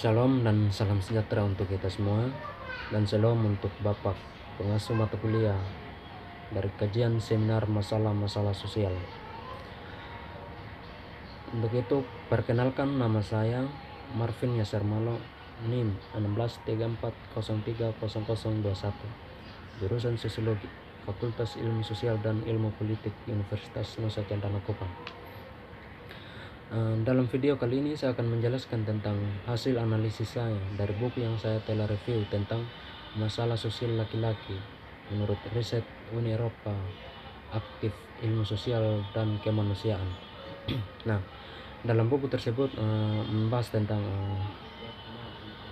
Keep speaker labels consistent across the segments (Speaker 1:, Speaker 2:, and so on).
Speaker 1: Shalom dan salam sejahtera untuk kita semua, dan shalom untuk Bapak pengasuh mata kuliah dari kajian seminar masalah-masalah sosial. Untuk itu, perkenalkan, nama saya Marvin Yasar Malo, NIM 1634030021, jurusan Sosiologi, Fakultas Ilmu Sosial dan Ilmu Politik, Universitas Nusa Cendana Kupang. Dalam video kali ini saya akan menjelaskan tentang hasil analisis saya dari buku yang saya telah review tentang masalah sosial laki-laki menurut riset Uni Eropa Aktif Ilmu Sosial dan Kemanusiaan. Nah, dalam buku tersebut membahas tentang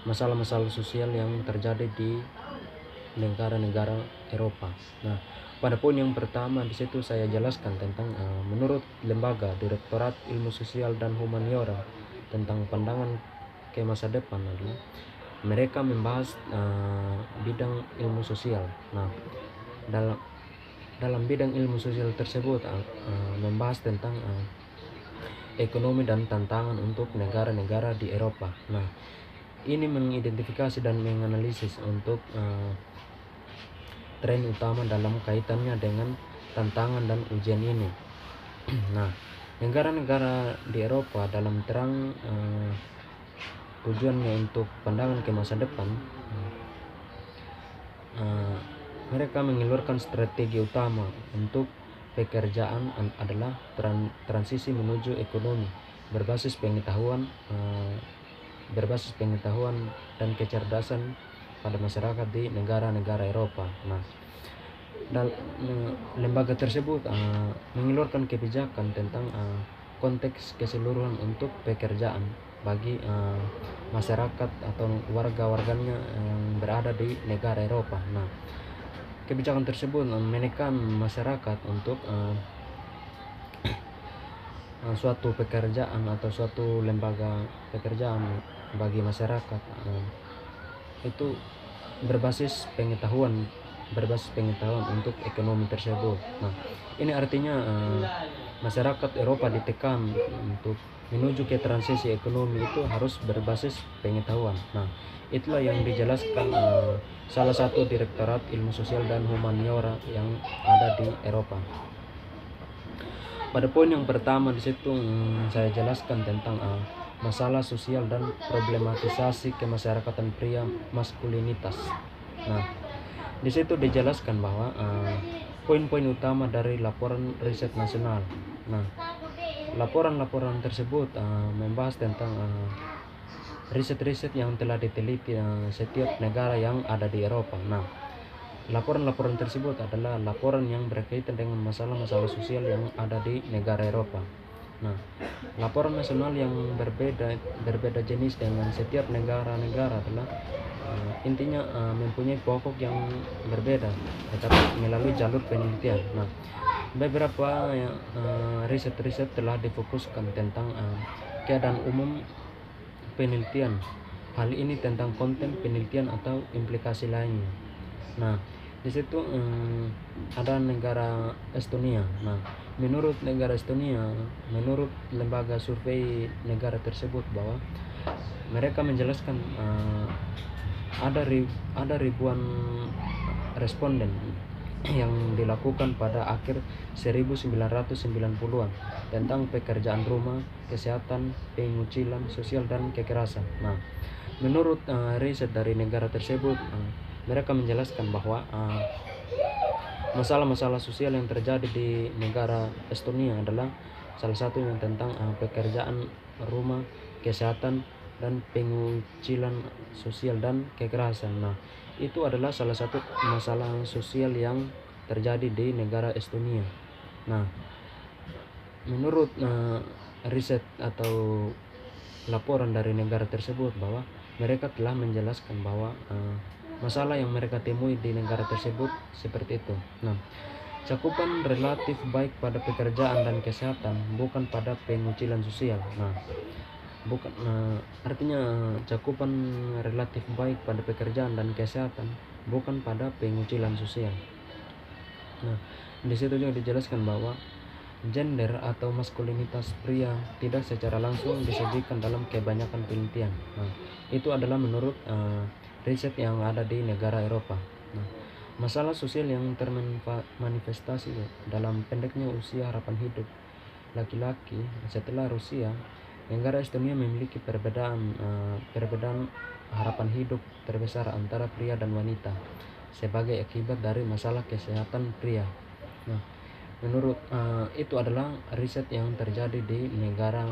Speaker 1: masalah-masalah sosial yang terjadi di negara-negara Eropa. Nah, pada poin yang pertama di situ saya jelaskan tentang menurut lembaga Direktorat Ilmu Sosial dan Humaniora tentang pandangan ke masa depan adalah mereka membahas bidang ilmu sosial. Nah, dalam bidang ilmu sosial tersebut membahas tentang ekonomi dan tantangan untuk negara-negara di Eropa. Nah, ini mengidentifikasi dan menganalisis untuk tren utama dalam kaitannya dengan tantangan dan ujian ini. Nah, negara-negara di Eropa dalam terang tujuannya untuk pandangan ke masa depan, mereka mengeluarkan strategi utama untuk pekerjaan adalah transisi menuju ekonomi berbasis pengetahuan dan kecerdasan pada masyarakat di negara-negara Eropa. Nah, lembaga tersebut mengeluarkan kebijakan tentang konteks keseluruhan untuk pekerjaan bagi masyarakat atau warga-warganya yang berada di negara Eropa. Nah, kebijakan tersebut menekan masyarakat untuk suatu pekerjaan atau suatu lembaga pekerjaan bagi masyarakat itu berbasis pengetahuan untuk ekonomi tersebut. Nah, ini artinya masyarakat Eropa ditekan untuk menuju ke transisi ekonomi itu harus berbasis pengetahuan. Nah, itulah yang dijelaskan salah satu Direktorat Ilmu Sosial dan Humaniora yang ada di Eropa. Pada poin yang pertama di situ saya jelaskan tentang masalah sosial dan problematisasi kemasyarakatan pria maskulinitas. Nah, di situ dijelaskan bahwa poin-poin utama dari laporan riset nasional. Nah, laporan-laporan tersebut membahas tentang riset-riset yang telah diteliti setiap negara yang ada di Eropa. Nah, laporan-laporan tersebut adalah laporan yang berkaitan dengan masalah-masalah sosial yang ada di negara Eropa. Nah, laporan nasional yang berbeda jenis dengan setiap negara-negara adalah intinya mempunyai pokok yang berbeda, tetapi melalui jalur penelitian. Nah, beberapa riset-riset telah difokuskan tentang keadaan umum penelitian. Hal ini tentang konten penelitian atau implikasi lainnya. Nah, di situ ada negara Estonia. Nah, menurut negara Estonia, menurut lembaga survei negara tersebut bahwa mereka menjelaskan ada ribuan responden yang dilakukan pada akhir 1990-an tentang pekerjaan rumah, kesehatan, pengucilan sosial dan kekerasan. Nah, menurut riset dari negara tersebut, mereka menjelaskan bahwa masalah-masalah sosial yang terjadi di negara Estonia adalah salah satunya tentang pekerjaan rumah, kesehatan, dan pengucilan sosial dan kekerasan. Nah, itu adalah salah satu masalah sosial yang terjadi di negara Estonia. Nah, menurut riset atau laporan dari negara tersebut bahwa mereka telah menjelaskan bahwa masalah yang mereka temui di negara tersebut seperti itu. Nah, cakupan relatif baik pada pekerjaan dan kesehatan, bukan pada pengucilan sosial. Nah, artinya cakupan relatif baik pada pekerjaan dan kesehatan, bukan pada pengucilan sosial. Nah, di situ juga dijelaskan bahwa gender atau maskulinitas pria tidak secara langsung disajikan dalam kebanyakan penelitian. Nah, itu adalah menurut riset yang ada di negara Eropa. Nah, masalah sosial yang termanifestasi dalam pendeknya usia harapan hidup laki-laki setelah Rusia, negara Estonia memiliki perbedaan harapan hidup terbesar antara pria dan wanita sebagai akibat dari masalah kesehatan pria. Nah, menurut itu adalah riset yang terjadi di negara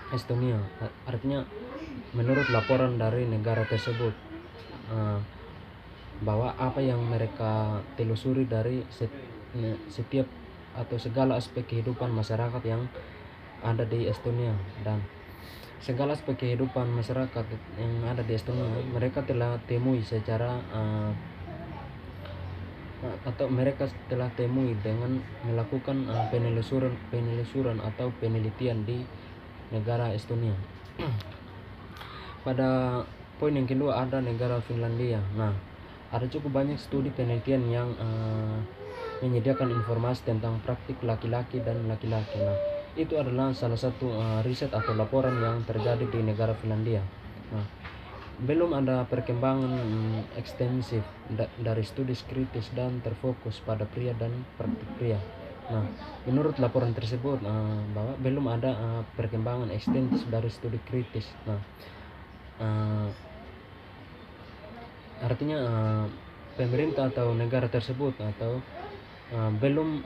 Speaker 1: Estonia. Artinya menurut laporan dari negara tersebut, bahwa apa yang mereka telusuri dari setiap atau segala aspek kehidupan masyarakat yang ada di Estonia, dan segala aspek kehidupan masyarakat yang ada di Estonia mereka telah temui secara atau mereka telah temui dengan melakukan penelusuran atau penelitian di negara Estonia. Pada poin yang kedua ada negara Finlandia. Nah, ada cukup banyak studi penelitian yang menyediakan informasi tentang praktik laki-laki dan laki-laki. Nah, itu adalah salah satu riset atau laporan yang terjadi di negara Finlandia. Nah, belum ada perkembangan ekstensif dari studi kritis dan terfokus pada pria dan praktik pria. Nah, menurut laporan tersebut bahwa belum ada perkembangan ekstensif dari studi kritis. Nah, artinya pemerintah atau negara tersebut atau belum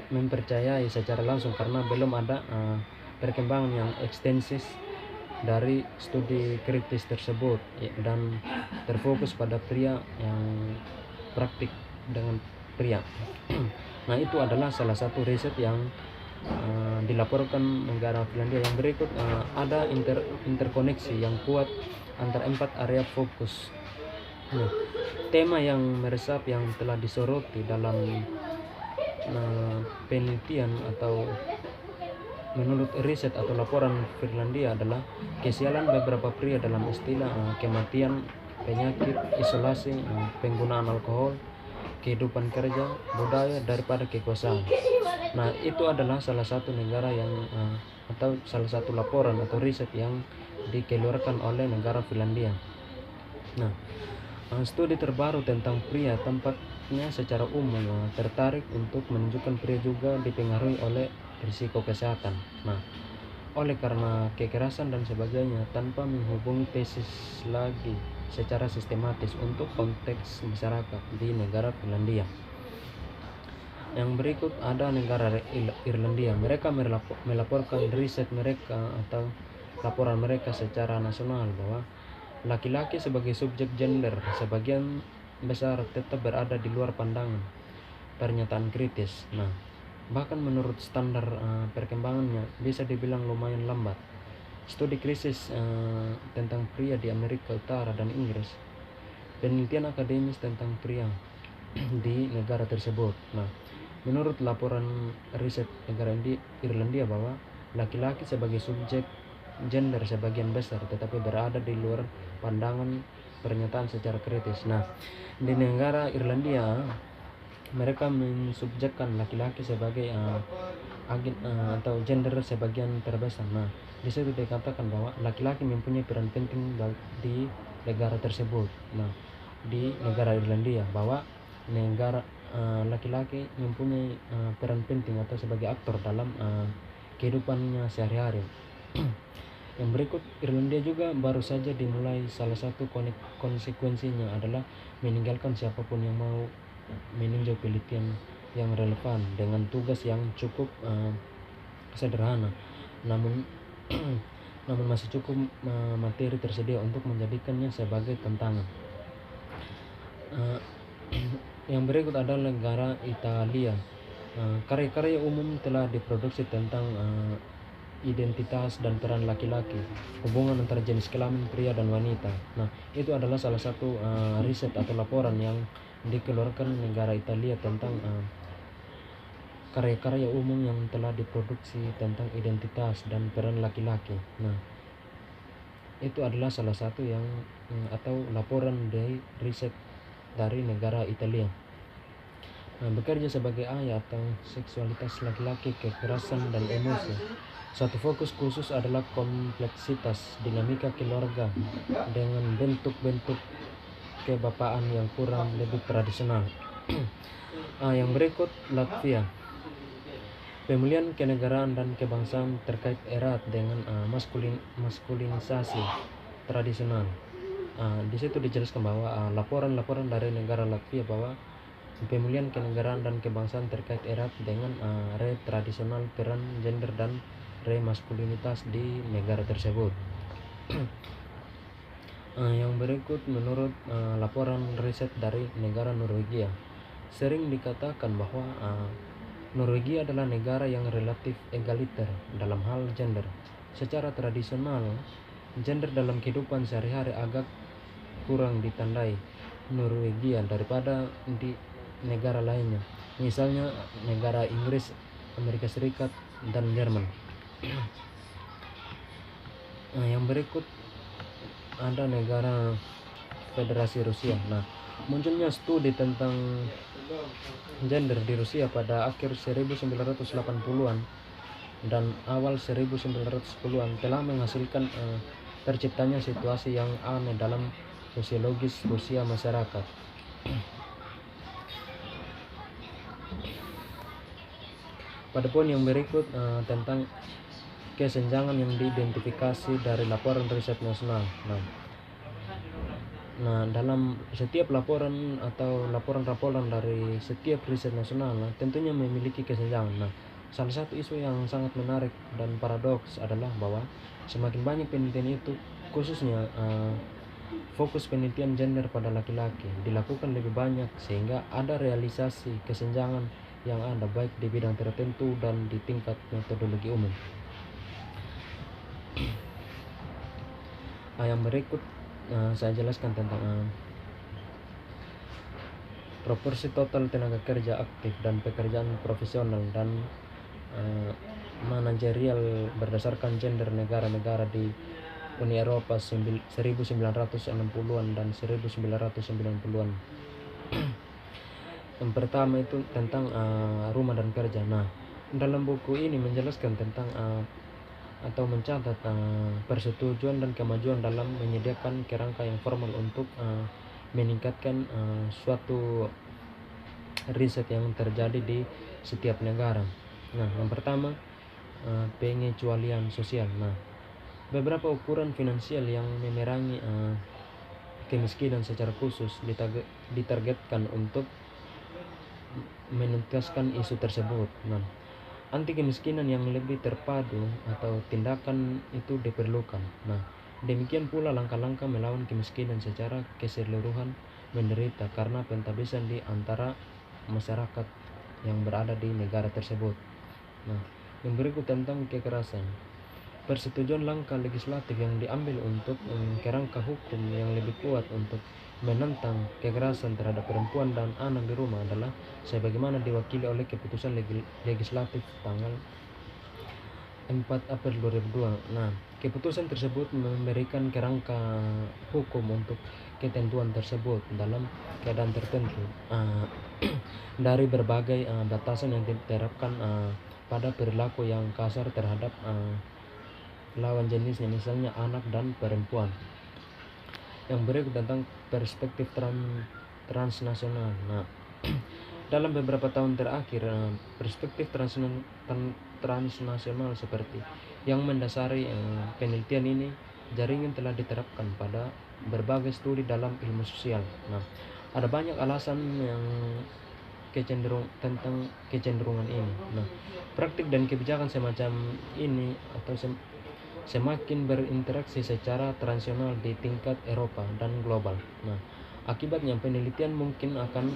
Speaker 1: mempercayai secara langsung karena belum ada perkembangan yang ekstensif dari studi kritis tersebut dan terfokus pada pria yang praktik dengan pria. Nah, itu adalah salah satu riset yang dilaporkan negara Finlandia. Yang berikut ada interkoneksi yang kuat antara 4 area fokus. Nah, tema yang meresap yang telah disoroti dalam penelitian atau menurut riset atau laporan Finlandia adalah kesialan beberapa pria dalam istilah kematian, penyakit, isolasi, penggunaan alkohol, kehidupan kerja, budaya daripada kekuasaan. Nah, itu adalah salah satu negara yang atau salah satu laporan atau riset yang dikeluarkan oleh negara Finlandia. Nah, studi terbaru tentang pria tampaknya secara umum tertarik untuk menunjukkan pria juga dipengaruhi oleh risiko kesehatan. Nah, oleh karena kekerasan dan sebagainya tanpa menghubungi tesis lagi secara sistematis untuk konteks masyarakat di negara Finlandia. Yang berikut ada negara Irlandia. Mereka melaporkan riset mereka atau laporan mereka secara nasional bahwa laki-laki sebagai subjek gender sebagian besar tetap berada di luar pandangan pernyataan kritis. Nah, bahkan menurut standar perkembangannya bisa dibilang lumayan lambat. Studi krisis tentang pria di Amerika Utara dan Inggris, penelitian akademis tentang pria di negara tersebut. Nah, menurut laporan riset negara Irlandia bahwa laki-laki sebagai subjek gender sebagian besar tetapi berada di luar pandangan pernyataan secara kritis. Nah, di negara Irlandia mereka mensubjekkan laki-laki sebagai agen atau gender sebagian terbesar. Nah, di situ dikatakan bahwa laki-laki mempunyai peran penting di negara tersebut. Nah, di negara Irlandia bahwa negara laki-laki mempunyai peran penting atau sebagai aktor dalam kehidupannya sehari-hari. Yang berikut, Irlandia juga baru saja dimulai. Salah satu konsekuensinya adalah meninggalkan siapapun yang mau meninjau penelitian yang relevan dengan tugas yang cukup sederhana, namun namun masih cukup materi tersedia untuk menjadikannya sebagai tantangan. Yang berikut adalah negara Italia. Karya-karya umum telah diproduksi tentang identitas dan peran laki-laki, hubungan antara jenis kelamin pria dan wanita. Nah, itu adalah salah satu riset atau laporan yang dikeluarkan negara Italia tentang karya-karya umum yang telah diproduksi tentang identitas dan peran laki-laki. Nah, itu adalah salah satu yang atau laporan dari riset dari negara Italia. bekerja sebagai ayah atau seksualitas laki-laki, kekerasan dan emosi. Satu fokus khusus adalah kompleksitas dinamika keluarga dengan bentuk-bentuk kebapaan yang kurang lebih tradisional. Yang berikut Latvia. Pemulihan kenegaraan dan kebangsaan terkait erat dengan maskulinisasi tradisional. Di situ dijelaskan bahwa laporan-laporan dari negara Latvia bahwa pemulihan kenegaraan dan kebangsaan terkait erat dengan retradisional peran gender dan remaskulinitas di negara tersebut. Yang berikut menurut laporan riset dari negara Norwegia, sering dikatakan bahwa Norwegia adalah negara yang relatif egaliter dalam hal gender. Secara tradisional, gender dalam kehidupan sehari-hari agak kurang ditandai Norwegia daripada di negara lainnya, misalnya negara Inggris, Amerika Serikat, dan Jerman. Yang berikut ada negara Federasi Rusia. Munculnya studi tentang gender di Rusia pada akhir 1980-an dan awal 1910-an telah menghasilkan terciptanya situasi yang aneh dalam sosiologis Rusia masyarakat. Pada poin yang berikut tentang kesenjangan yang diidentifikasi dari laporan riset nasional. Dalam setiap laporan atau laporan-laporan dari setiap riset nasional tentunya memiliki kesenjangan. Salah satu isu yang sangat menarik dan paradoks adalah bahwa semakin banyak penelitian itu, khususnya fokus penelitian gender pada laki-laki, dilakukan lebih banyak sehingga ada realisasi kesenjangan yang ada baik di bidang tertentu dan di tingkat metodologi umum. Yang berikut saya jelaskan tentang proporsi total tenaga kerja aktif dan pekerjaan profesional dan manajerial berdasarkan gender negara-negara di Uni Eropa 1960-an dan 1990-an. Yang pertama itu tentang rumah dan kerja. Dalam buku ini menjelaskan tentang atau mencatat persetujuan dan kemajuan dalam menyediakan kerangka yang formal untuk meningkatkan suatu riset yang terjadi di setiap negara. Yang pertama pengecualian sosial. Beberapa ukuran finansial yang memerangi kemiskinan secara khusus ditargetkan untuk menuntaskan isu tersebut. Anti kemiskinan yang lebih terpadu atau tindakan itu diperlukan. Demikian pula langkah-langkah melawan kemiskinan secara keseluruhan menderita karena pentabisan di antara masyarakat yang berada di negara tersebut. Yang berikut tentang kekerasan. Persetujuan langkah legislatif yang diambil untuk kerangka hukum yang lebih kuat untuk menentang kekerasan terhadap perempuan dan anak di rumah adalah sebagaimana diwakili oleh keputusan legislatif tanggal 4 April 2002. Keputusan tersebut memberikan kerangka hukum untuk ketentuan tersebut dalam keadaan tertentu dari berbagai batasan yang diterapkan pada perilaku yang kasar terhadap lawan jenisnya, misalnya anak dan perempuan. Yang berikut tentang perspektif transnasional. Dalam beberapa tahun terakhir, perspektif transnasional seperti yang mendasari penelitian ini jaringan telah diterapkan pada berbagai studi dalam ilmu sosial. Ada banyak alasan yang tentang kecenderungan ini. Praktik dan kebijakan semacam ini atau semakin berinteraksi secara transnasional di tingkat Eropa dan global. Akibatnya penelitian mungkin akan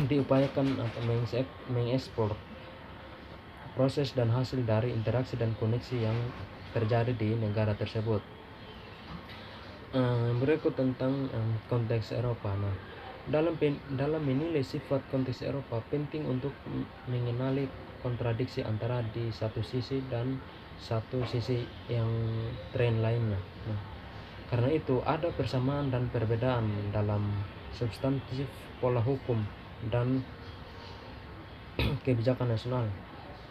Speaker 1: diupayakan atau mengekspor proses dan hasil dari interaksi dan koneksi yang terjadi di negara tersebut. Berikut tentang konteks Eropa. Dalam menilai sifat konteks Eropa, penting untuk mengenali kontradiksi antara di satu sisi dan satu sisi yang tren lainnya. Karena itu ada persamaan dan perbedaan dalam substantif pola hukum dan kebijakan nasional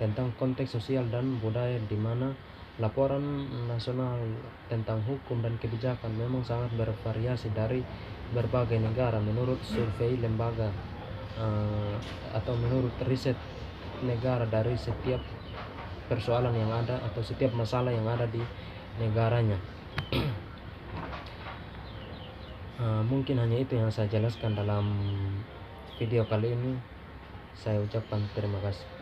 Speaker 1: tentang konteks sosial dan budaya, di mana laporan nasional tentang hukum dan kebijakan memang sangat bervariasi dari berbagai negara menurut survei lembaga atau menurut riset negara dari setiap persoalan yang ada atau setiap masalah yang ada di negaranya. Mungkin hanya itu yang saya jelaskan dalam video kali ini. Saya ucapkan terima kasih.